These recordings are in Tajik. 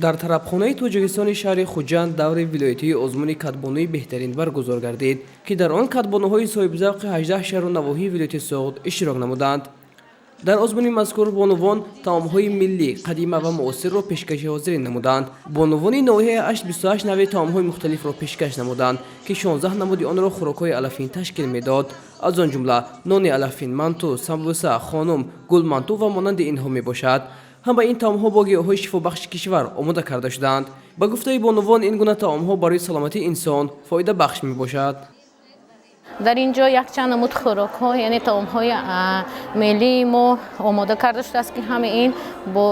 дар тарабхонаи Тоҷикистони шаҳри Хуҷанд даври вилоятии озмуни катбонии беҳтарин баргузор гардид, ки дар он катбонаҳои соҳибзавқи 18 шаҳру навоҳии вилояти Соғд иштирок намуданд. дар озмуни мазкур бонувон таомҳои миллӣ, қадима ва муосирро пешкаши ҳозирин намуданд. Бонувони ноҳияи 828 нави таомҳои мухталифро пешкаш намуданд, ки 16 намуди онро хӯрокҳои алафин ташкил медод. аз он ҷумла нони алафин, манту, самбуса, хонум, гулманту ва монанди инҳо мебошад. ҳама ин таомҳо бо гиёҳҳои шифобахши кишвар омода карда шуданд. ба гуфтаи бонувон, ин гуна таомҳо барои саломатии инсон фоидабахш мебошад. дар ин ҷо якчанд намуд хӯрокҳо, яъне таомҳои миллии мо омода карда шудааст, ки ҳама ин бо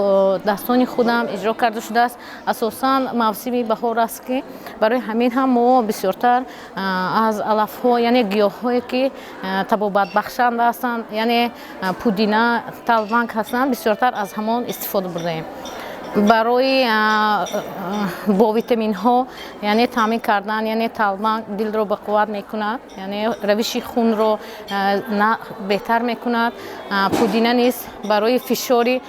дастони худам иҷро карда шудааст. асосан мавсими баҳор аст, ки барои ҳамин ҳам мо бисёртар аз алафҳо, яъне гиёҳҳое ки табобатбахшанда ҳастанд, яъне пудина, талванг ҳастанд, бисёртар аз ҳамон истифода бурдаем. барои бо витаминҳо, яъне таъмин кардан, яъне талванг дилро ба қувват мекунад, яъне равиши хунро беҳтар мекунад. пудина низ барои фишори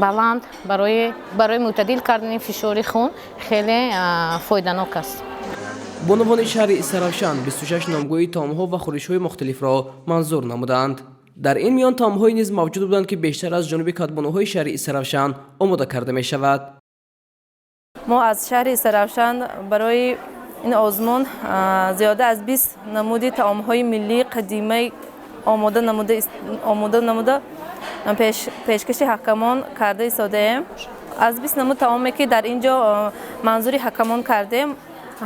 баланд, барои мӯътадил кардани фишори хун хеле фоиданок аст. бонувони шаҳри Исаравшан 26 номгӯи таомҳо ва хӯришҳои мухталифро манзур намуданд. дар ин миён таомҳои низ мавҷуд буданд, ки бештар аз ҷониби катбонаҳои шаҳри Исаравшан омода карда мешавад. мо аз шаҳри Исаравшан барои ин озмун зиёда аз 20 намуди таомҳои миллии қадимаи омода намуда пешкаши ҳакамон карда истодаем. аз 20 намуд таоме ки дар ин ҷо манзури ҳакамон кардем,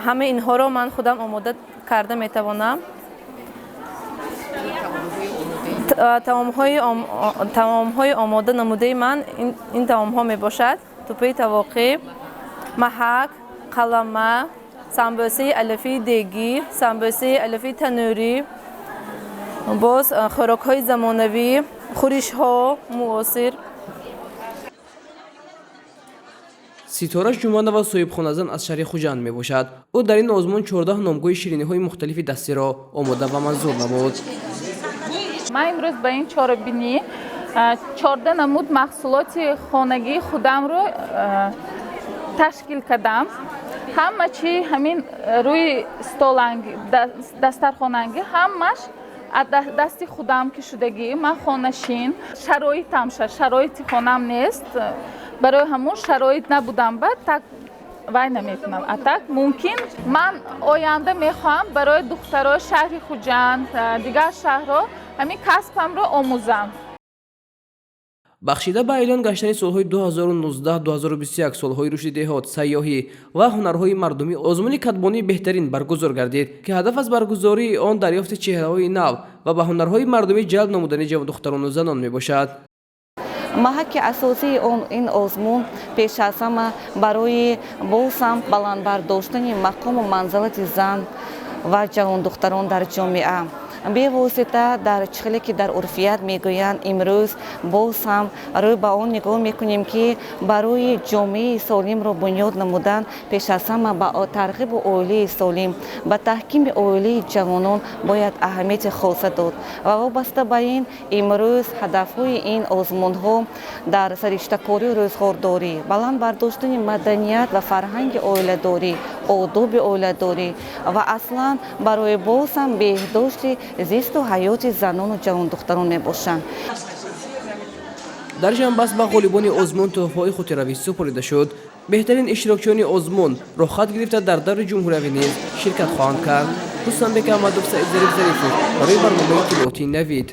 ҳама инҳоро ман худам омода карда метавонам. таомҳои омода намудаи ман ин таомҳо мебошад: тупаи тавоқӣ, маҳак, қалама, самбусаи алафии дегӣ, самбусаи алафии танӯрӣ, боз хӯрокҳои замонавӣ, хӯришҳо муосир. ситора ҷуманова соҳибхоназан аз шаҳри Хуҷанд мебошад. ӯ дар ин озмун 14 номгӯи шириниҳои мухталифи дастиро омода ва манзур намуд. ман имрӯз ба ин чорабинӣ 14 намуд маҳсулоти хонагии худамро ташкил кардам. ҳама чӣ ҳамин рӯи столанги дастархонанги ҳамаш аз дасти худам ки шудагӣ. ман хонашин, шароити хонам нест, барои ҳамун шароит набудам, ба так вай наметунам. а так мумкин ман оянда мехоҳам барои духтарои шаҳри Хуҷанд, дигар шаҳрҳо ҳамин касбамро омӯзам. бахшида ба эълон гаштани солҳои 2019-2021 солҳои рушди деҳот, сайёҳӣ ва ҳунарҳои мардумӣ озмуни катбонии беҳтарин баргузор гардид, ки ҳадаф аз баргузории он дарёфти чеҳраҳои нав ва ба ҳунарҳои мардумӣ ҷалб намудани ҷавондухтарону занон мебошад. маҳаки асосии ин озмун пеш аз ҳама барои бозам баландбардоштани мақому манзилати зан ва ҷавондухтарон дар ҷомеа. бевосита дар чихеле ки дар урфият мегӯянд, имрӯз боз ҳам рӯй ба он нигоҳ мекунем, ки барои ҷомеаи солимро бунёд намудан пеш аз ҳама ба тарғибу оилаи солим, ба таҳкими оилаи ҷавонон бояд аҳамияти хоса дод. ва вобаста ба ин имрӯз ҳадафҳои ин озмунҳо дар сариштакории рӯзгордорӣ, баландбардоштани маданият ва фарҳанги оиладорӣ, одоби оиладорӣ ва аслан барои боз ҳам беҳдошти зисту ҳаёти занону ҷавондухтарон мебошанд. дар ҷанбаст ба ғолибони озмун тӯҳфаҳои хотиравӣ супорида шуд. беҳтарин иштирокчиёни озмун рохат гирифта дар даври ҷумҳуриявӣ низ ширкат хоҳанд кард. Ҳуснанбек Аҳмадов, Саид Зарифов барои барномаи Иттилоъоти Навид.